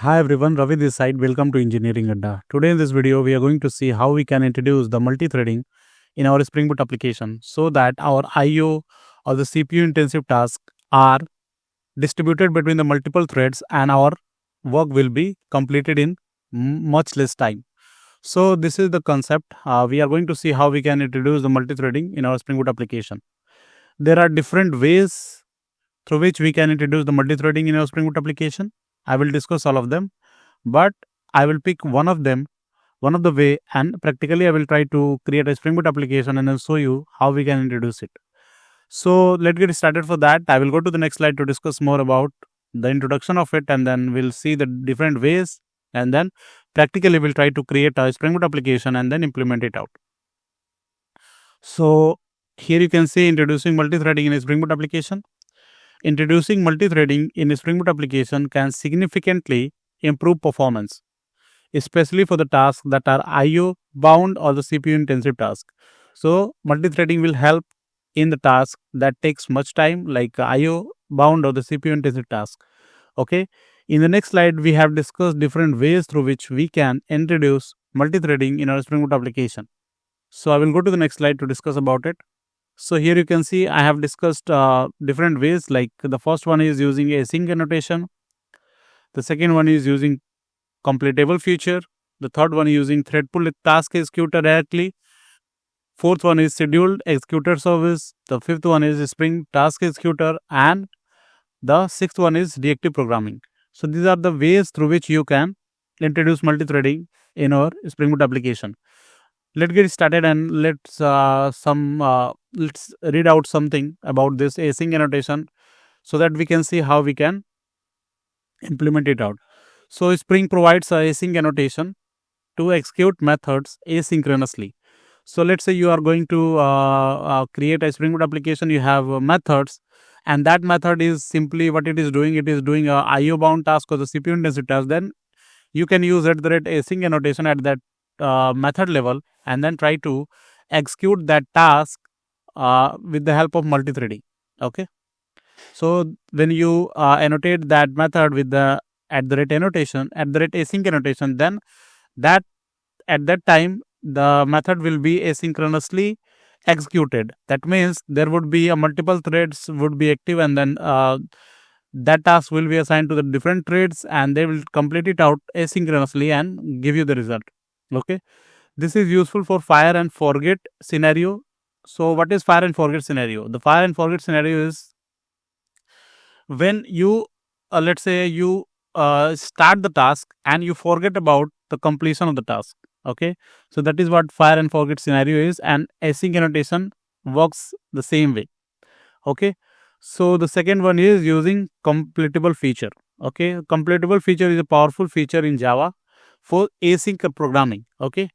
Hi everyone, Ravi this side. Welcome to EnggAdda. Today in this video, we are going to see how we can introduce the multi-threading in our Spring Boot application so that our I/O or the CPU intensive tasks are distributed between the multiple threads and our work will be completed in much less time. So this is the concept. We are going to see how we can introduce the multi-threading in our Spring Boot application. There are different ways through which we can introduce the multi-threading in our Spring Boot application. I will discuss all of them, but I will pick one of them, one of the way, and practically I will try to create a Spring Boot application and then show you how we can introduce it. So let's get started. For that, I will go to the next slide to discuss more about the introduction of it, and then we'll see the different ways, and then practically we'll try to create a Spring Boot application and then implement it out. So here you can see introducing multi-threading in a Spring Boot application. Introducing multi-threading in a Spring Boot application can significantly improve performance, especially for the tasks that are I/O bound or the CPU intensive task. So multi-threading will help in the task that takes much time, like I/O bound or the CPU intensive task. Okay. In the next slide, we have discussed different ways through which we can introduce multi-threading in our Spring Boot application. So I will go to the next slide to discuss about it. So here you can see I have discussed different ways, like the first one is using async annotation. The second one is using completable feature. The third one is using thread pull task executor directly. Fourth one is scheduled executor service. The fifth one is Spring task executor, and the sixth one is reactive programming. So these are the ways through which you can introduce multi-threading in our Spring Boot application. Let's get started and let's read out something about this async annotation so that we can see how we can implement it out. So Spring provides a async annotation to execute methods asynchronously. So let's say you are going to create a Spring Boot application. You have methods, and that method is simply what it is doing. It is doing a I/O bound task or the CPU intensive task. Then you can use async annotation at that method level and then try to execute that task with the help of multi-threading. Okay. So when you annotate that method with the annotation, async annotation, then that at that time the method will be asynchronously executed. That means there would be a multiple threads would be active, and then that task will be assigned to the different threads, and they will complete it out asynchronously and give you the result. Okay. This is useful for fire and forget scenario. So what is fire and forget scenario? The fire and forget scenario is when you let's say you start the task and you forget about the completion of the task. Okay. So that is what fire and forget scenario is, and async annotation works the same way. Okay. So the second one is using completable feature. Okay. Completable feature is a powerful feature in Java for async programming. Okay.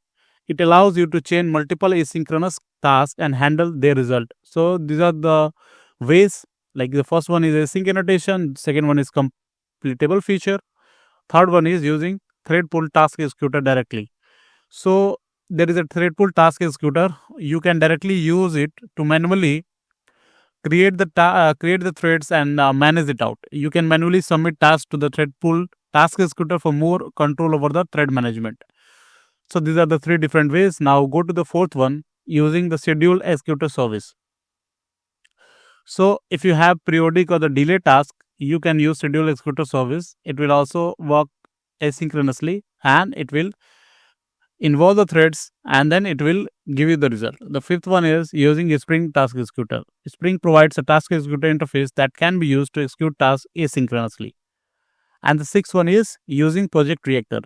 It allows you to chain multiple asynchronous tasks and handle their result. So these are the ways, like the first one is async annotation, second one is completable feature, third one is using thread pull task executor directly. So there is a thread pull task executor. You can directly use it to manually create the threads and manage it out. You can manually submit tasks to the thread pull task executor for more control over the thread management. So these are the three different ways. Now go to the fourth one, using the scheduled executor service. So if you have periodic or the delay task, you can use scheduled executor service. It will also work asynchronously, and it will involve the threads, and then it will give you the result. The fifth one is using a Spring task executor. Spring provides a task executor interface that can be used to execute tasks asynchronously. And the sixth one is using project reactor.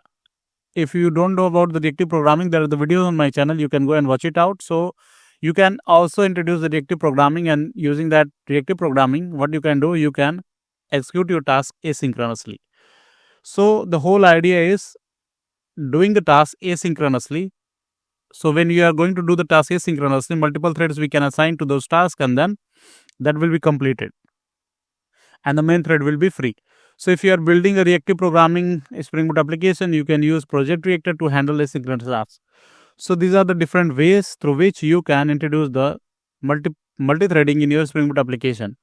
If you don't know about the reactive programming, there are the videos on my channel. You can go and watch it out. So you can also introduce the reactive programming, and using that reactive programming, what you can do, you can execute your task asynchronously. So the whole idea is doing the task asynchronously. So when you are going to do the task asynchronously, multiple threads we can assign to those tasks, and then that will be completed, and the main thread will be free. So if you are building a reactive programming Spring Boot application, you can use project reactor to handle asynchronous tasks. So these are the different ways through which you can introduce the multi-threading in your Spring Boot application.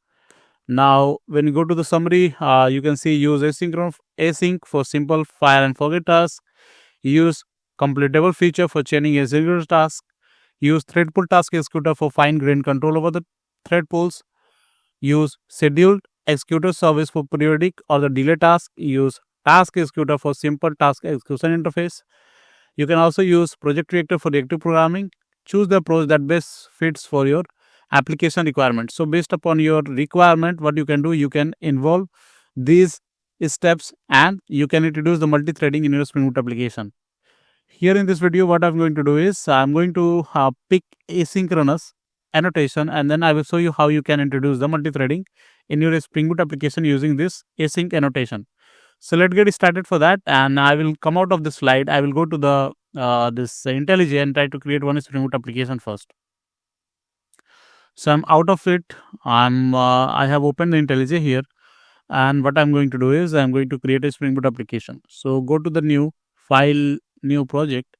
Now, when you go to the summary, you can see use async for simple fire and forget tasks. Use completable feature for chaining asynchronous tasks. Use thread pool task executor for fine-grained control over the thread pools. Use scheduled executor service for periodic or the delay task. Use task executor for simple task execution interface. You can also use project reactor for reactive programming. Choose the approach that best fits for your application requirement. So based upon your requirement, what you can do, you can involve these steps and you can introduce the multi-threading in your Spring Boot application. Here in this video, what I'm going to do is I'm going to pick asynchronous annotation and then I will show you how you can introduce the multi-threading in your Spring Boot application using this async annotation. So let's get started for that, and I will come out of this slide. I will go to the this IntelliJ and try to create one Spring Boot application first. So I'm out of it. I have opened the IntelliJ here, and what I'm going to do is I'm going to create a Spring Boot application. So go to the new file, new project.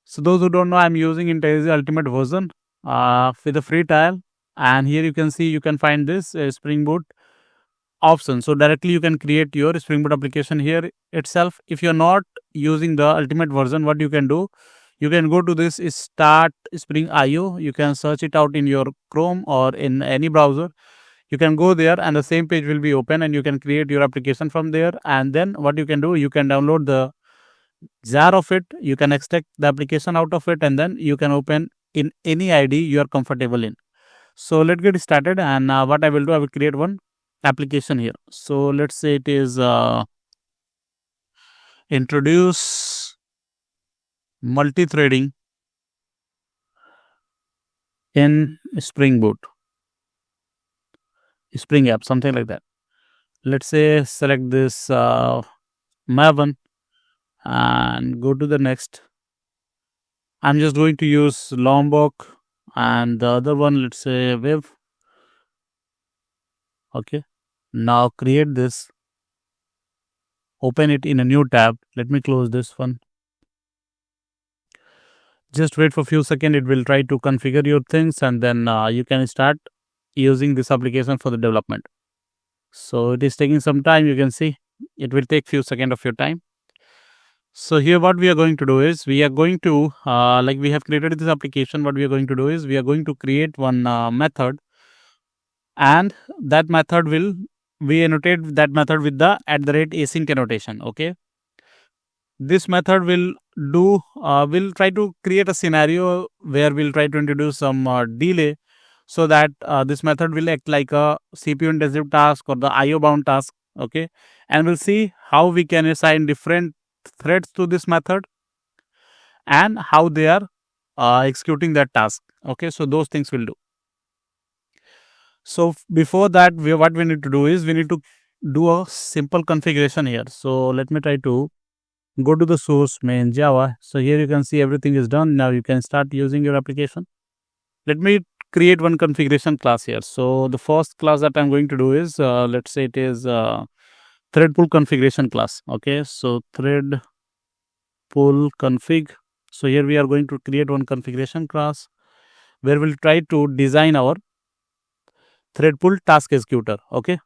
So those who don't know, I'm using IntelliJ Ultimate version with a free trial, and here you can see you can find this Spring Boot option. So directly you can create your Spring Boot application here itself. If you're not using the ultimate version, what you can do, you can go to this start Spring IO. You can search it out in your Chrome or in any browser. You can go there and the same page will be open and you can create your application from there. And then what you can do, you can download the jar of it. You can extract the application out of it and then you can open in any ID you are comfortable in. So let's get started, and what I will do, I will create one application here. So let's say it is introduce multi-threading in Spring Boot, Spring App, something like that. Let's say select this Maven and go to the next. I'm just going to use Lombok and the other one, let's say Web. Okay. Now create this. Open it in a new tab. Let me close this one. Just wait for a few seconds. It will try to configure your things and then you can start using this application for the development. So it is taking some time. You can see it will take few seconds of your time. So here what we are going to do is we are going to like we have created this application. What we are going to do is we are going to create one method, and that method will we annotate that method with the @async annotation. Okay. This method will do will try to create a scenario where we'll try to introduce some delay so that this method will act like a CPU intensive task or the IO bound task. Okay, and we'll see how we can assign different threads to this method and how they are executing that task. Okay, so those things we'll do. So before that, what we need to do is we need to do a simple configuration here. So let me try to go to the source main Java. So here you can see everything is done. Now you can start using your application. Let me create one configuration class here. So the first class that I'm going to do is let's say it is thread pool configuration class. Okay, so thread pool config. So here we are going to create one configuration class where we'll try to design our thread pool task executor. Okay,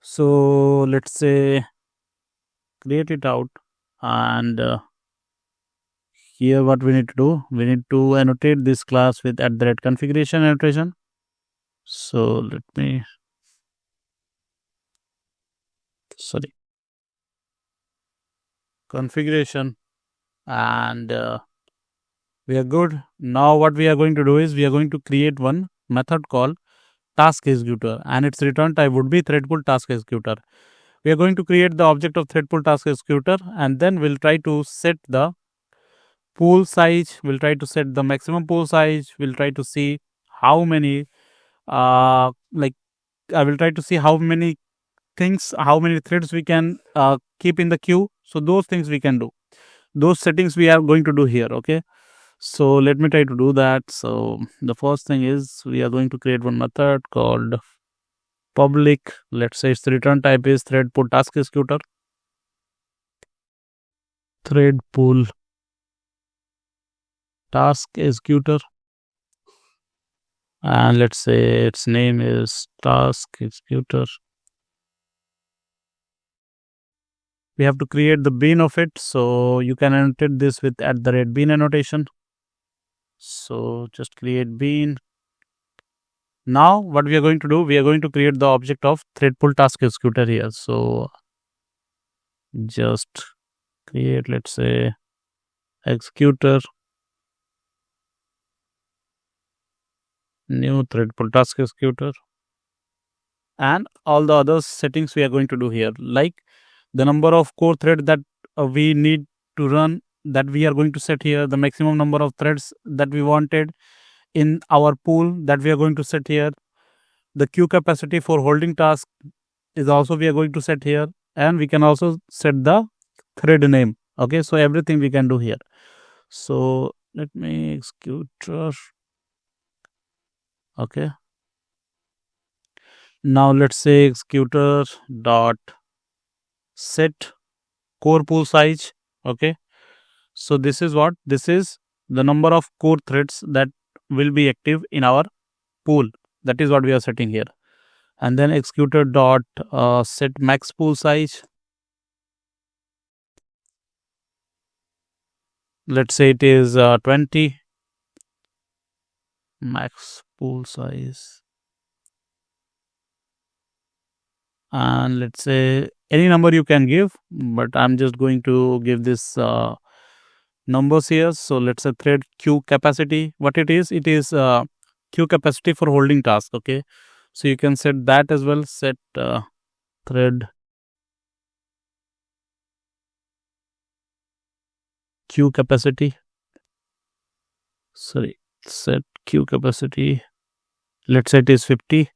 so let's say create it out, and here what we need to do, we need to annotate this class with @configuration annotation. So let me configuration, and we are good. Now what we are going to do is we are going to create one method called task executor, and its return type would be thread pool task executor. We are going to create the object of thread pool task executor, and then we'll try to set the pool size. We'll try to set the maximum pool size. We'll try to see how many like I will try to see how many things, how many threads we can keep in the queue. So those things we can do. Those settings we are going to do here. Okay. So let me try to do that. So the first thing is we are going to create one method called public. Let's say its return type is thread pool task executor. Thread pool task executor. and let's say its name is task executor. We have to create the bean of it, so you can annotate this with @bean annotation. So just create bean. Now what we are going to do, we are going to create the object of thread pull task executor here. So just create, let's say, executor, new thread pull task executor, and all the other settings we are going to do here, like the number of core thread that we need to run, that we are going to set here, the maximum number of threads that we wanted in our pool that we are going to set here, the queue capacity for holding task is also we are going to set here, and we can also set the thread name. Okay, so everything we can do here. So let me executor. Okay, now let's say executor dot set core pool size. Okay, so this is what, this is the number of core threads that will be active in our pool. That is what we are setting here. And then executor dot set max pool size. Let's say it is 20 max pool size, and let's say any number you can give, but I'm just going to give this numbers here. So let's say thread queue capacity. What it is queue capacity for holding task. Okay, so you can set that as well. Set thread queue capacity. Sorry, set queue capacity. Let's say it is 50.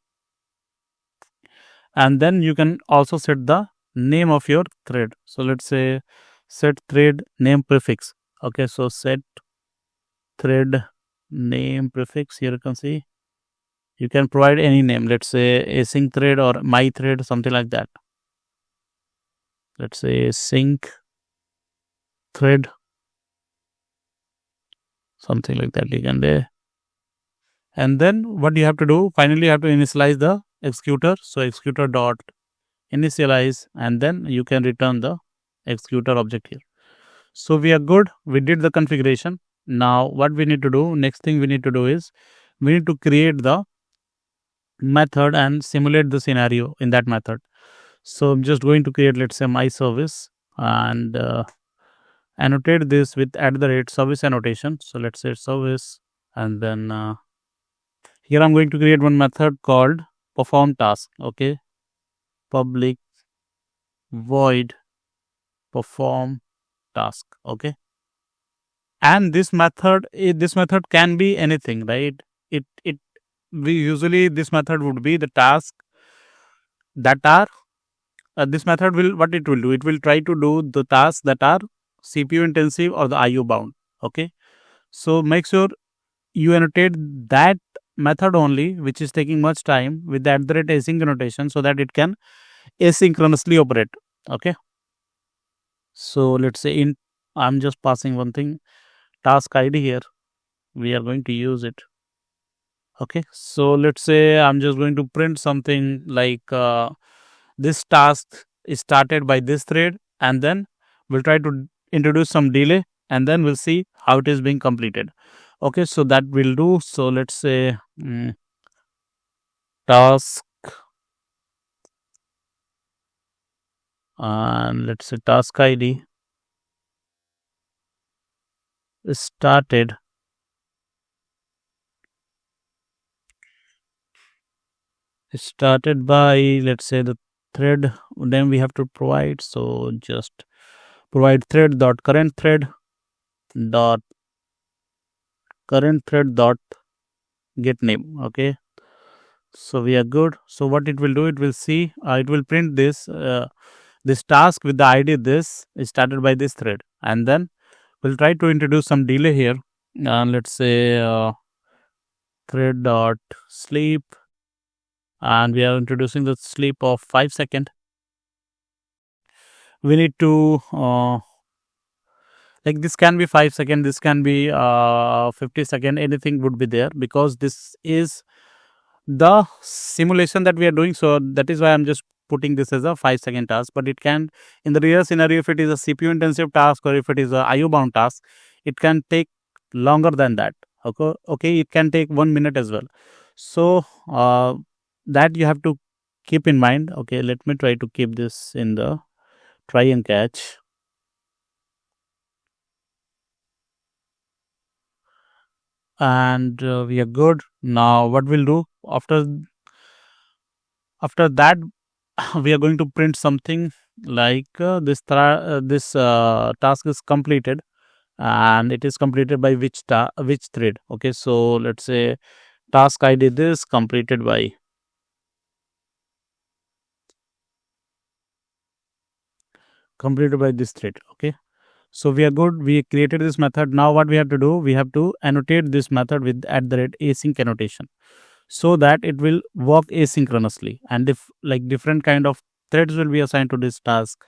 And then you can also set the name of your thread. So let's say set thread name prefix. Okay, so set thread name prefix. Here you can see you can provide any name. Let's say async thread or my thread, something like that. Let's say sync thread, something like that. You can there. And then what you have to do, finally you have to initialize the executor. So executor dot initialize, and then you can return the executor object here. So we are good. We did the configuration. Now what we need to do, next thing we need to do is we need to create the method and simulate the scenario in that method. So I'm just going to create, let's say, my service, and annotate this with @service annotation. So let's say service, and then here I'm going to create one method called perform task. Okay, public void perform task. Okay, and this method can be anything, right? It we usually, this method would be the task that are this method will, what it will do, it will try to do the tasks that are CPU intensive or the IO bound. Okay, so make sure you annotate that method only which is taking much time with the @async annotation, so that it can asynchronously operate. Okay, so let's say in, I'm just passing one thing, task ID here, we are going to use it. Okay, so let's say I'm just going to print something like this task is started by this thread, and then we'll try to introduce some delay, and then we'll see how it is being completed. Okay, so that will do. So let's say task, and let's say task ID is started by, let's say, the thread name we have to provide. So just provide thread dot current thread dot get name. Okay, so we are good. So what it will do, it will see, it will print this this task with the ID this is started by this thread, and then we'll try to introduce some delay here, and let's say thread dot sleep, and we are introducing the sleep of 5 seconds. We need to like this can be 5 seconds, this can be 50 seconds, anything would be there, because this is the simulation that we are doing. So that is why I'm just putting this as a 5-second task, but it can, in the real scenario, if it is a CPU intensive task or if it is a IO bound task, it can take longer than that. Okay, it can take 1 minute as well. So that you have to keep in mind. Okay, let me try to keep this in the try and catch. And we are good. Now what we'll do after that, we are going to print something like this task is completed, and it is completed by which thread. Okay, so let's say task ID this completed by this thread. Okay, so we are good. We created this method. Now what we have to do, we have to annotate this method with @async annotation, so that it will work asynchronously, and if like different kind of threads will be assigned to this task,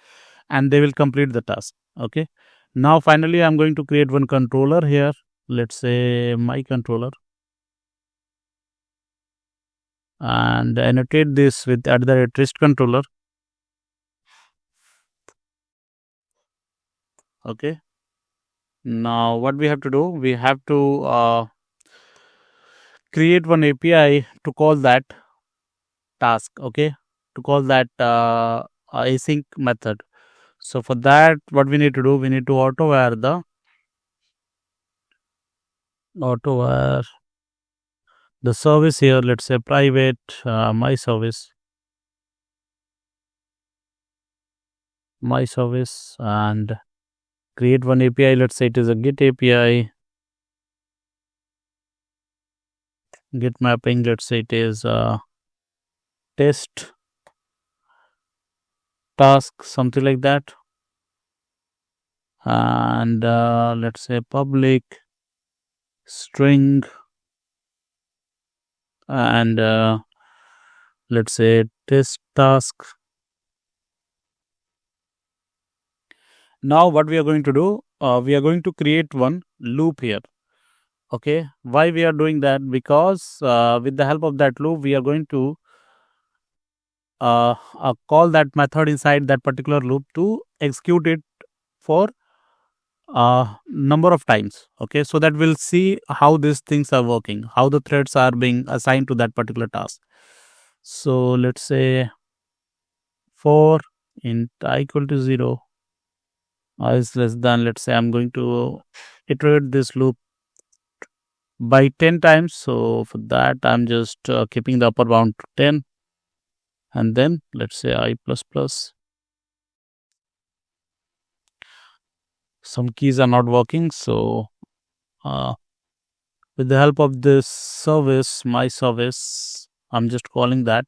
and they will complete the task. Okay, now finally I'm going to create one controller here. Let's say my controller, and annotate this with @rest controller. Okay, now what we have to do, we have to create one API to call that task. Okay, to call that async method. So for that, what we need to do, we need to auto-wire the service here. Let's say private my service, and create one API. Let's say it is a Git API, Git mapping. Let's say it is test task, something like that. And let's say public string, and let's say test task. Now what we are going to do, we are going to create one loop here. Okay, why we are doing that? Because with the help of that loop, we are going to call that method inside that particular loop to execute it for number of times. Okay, so that we'll see how these things are working, how the threads are being assigned to that particular task. So let's say for int I equal to 0, I is less than, let's say I'm going to iterate this loop by 10 times. So for that, I'm just keeping the upper bound to 10, and then let's say I plus plus. Some keys are not working, so uh, with the help of this service, my service, I'm just calling that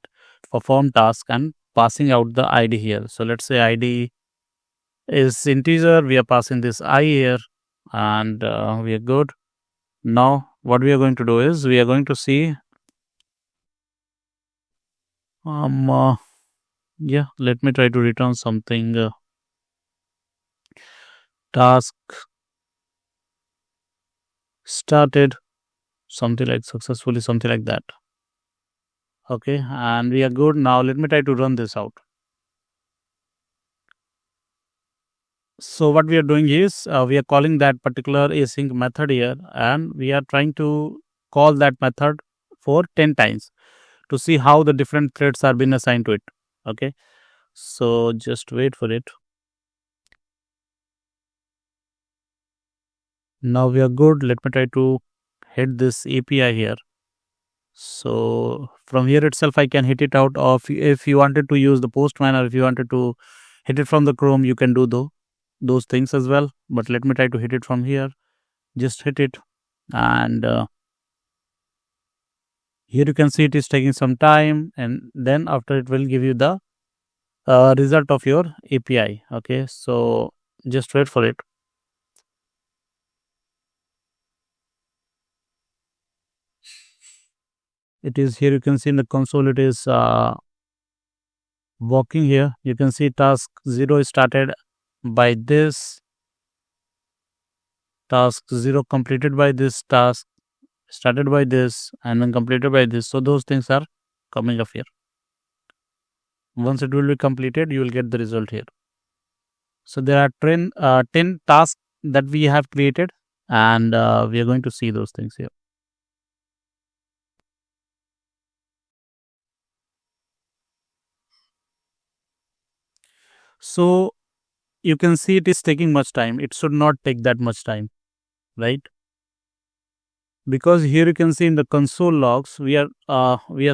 perform task and passing out the ID here. So let's say ID is integer, we are passing this I here, and we are good. Now what we are going to do is we are going to see yeah, let me try to return something task started, something like successfully, something like that. Okay, and we are good. Now let me try to run this out. So what we are doing is we are calling that particular async method here, and we are trying to call that method for 10 times to see how the different threads are being assigned to it. Okay, so just wait for it. Now we are good. Let me try to hit this API here. So from here itself, I can hit it out. Of if you wanted to use the Postman, or if you wanted to hit it from the Chrome, you can do those things as well. But let me try to hit it from here. Just hit it, and here you can see it is taking some time, and then after it will give you the result of your API. Okay, so just wait for it. It is here. You can see in the console it is working here. You can see task 0 is started by this, task 0 completed by this task, started by this and then completed by this. So those things are coming up here. Once it will be completed, you will get the result here. So there are 10 tasks that we have created, and we are going to see those things here. So you can see it is taking much time. It should not take that much time, right? Because here you can see in the console logs, we are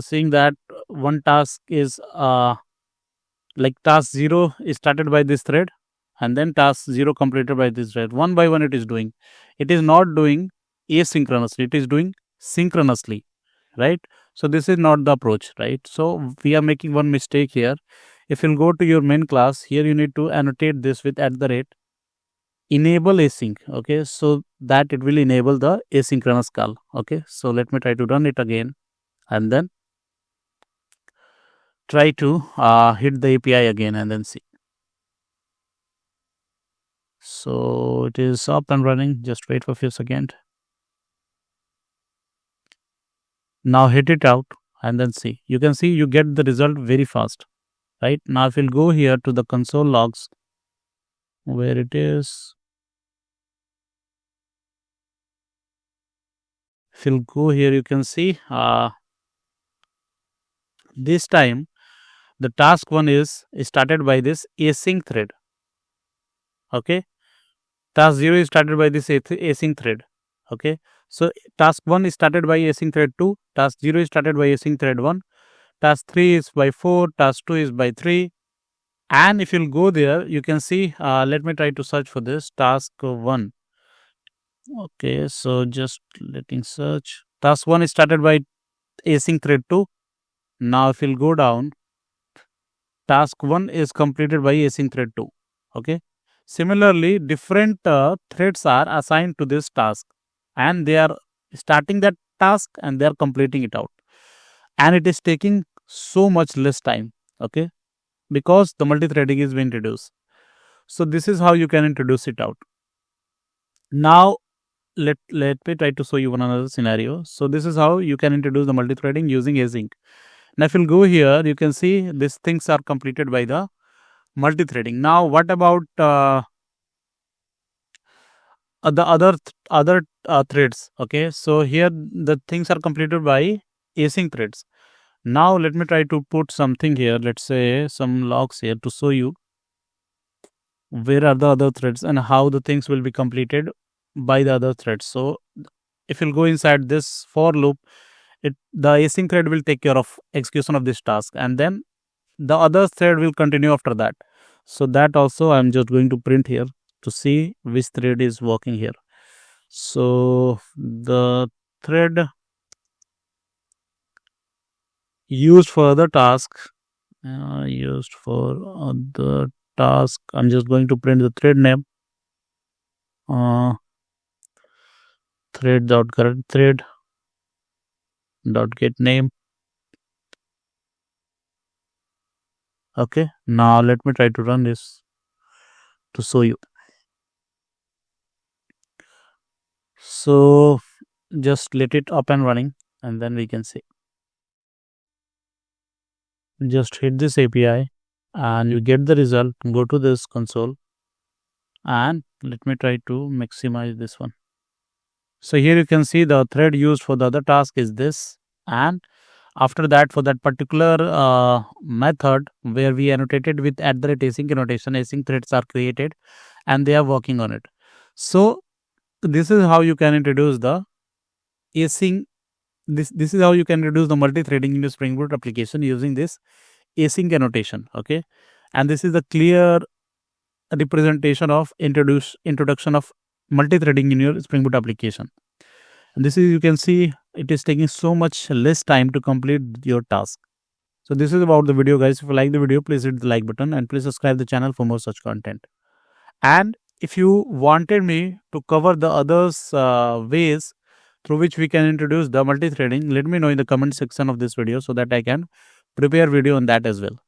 seeing that one task is like task 0 is started by this thread, and then task 0 completed by this thread. One by one it is doing. It is not doing asynchronously, it is doing synchronously, right? So this is not the approach, right? So we are making one mistake here. If you'll go to your main class, here you need to annotate this with @ enable async, okay, so that it will enable the asynchronous call. Okay, so let me try to run it again, and then try to hit the API again, and then see. So it is up and running. Just wait for a few seconds. Now hit it out and then see. You can see you get the result very fast, right? Now if we'll go here to the console logs, where it is, if you'll go here, you can see this time the task 1 is started by this async thread. Okay, task 0 is started by this async thread. Okay, so task 1 is started by async thread 2, task 0 is started by async thread 1, task 3 is by 4, task 2 is by 3. And if you'll go there, you can see, let me try to search for this task 1. Okay, so just letting search. Task 1 is started by async thread 2. Now if you'll go down, task 1 is completed by async thread 2. Okay, similarly different threads are assigned to this task, and they are starting that task and they are completing it out, and it is taking so much less time. Okay, because the multi-threading is being introduced. So this is how you can introduce it out. Now let me try to show you one another scenario. So this is how you can introduce the multi-threading using async. Now if you'll go here, you can see these things are completed by the multi-threading. Now what about the other threads? Okay, so here the things are completed by async threads. Now let me try to put something here, let's say some logs here, to show you where are the other threads and how the things will be completed by the other threads. So if you'll go inside this for loop, the async thread will take care of execution of this task, and then the other thread will continue after that. So that also I'm just going to print here to see which thread is working here. So the thread used for the task, I'm just going to print the thread name, thread dot get name. Okay, now let me try to run this to show you. So just let it up and running, and then we can see. Just hit this API and you get the result. Go to this console, and let me try to maximize this one. So here you can see the thread used for the other task is this, and after that, for that particular method where we annotated with @async annotation, async threads are created and they are working on it. So this is how you can introduce the async. This is how you can introduce the multi-threading in the Spring Boot application using this async annotation. Okay, and this is the clear representation of introduction of multi-threading in your Spring Boot application. And this is, you can see, it is taking so much less time to complete your task. So this is about the video, guys. If you like the video, please hit the like button and please subscribe the channel for more such content. And if you wanted me to cover the others ways through which we can introduce the multi-threading, let me know in the comment section of this video so that I can prepare video on that as well.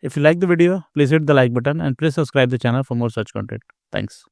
If you like the video, please hit the like button and please subscribe the channel for more such content. Thanks.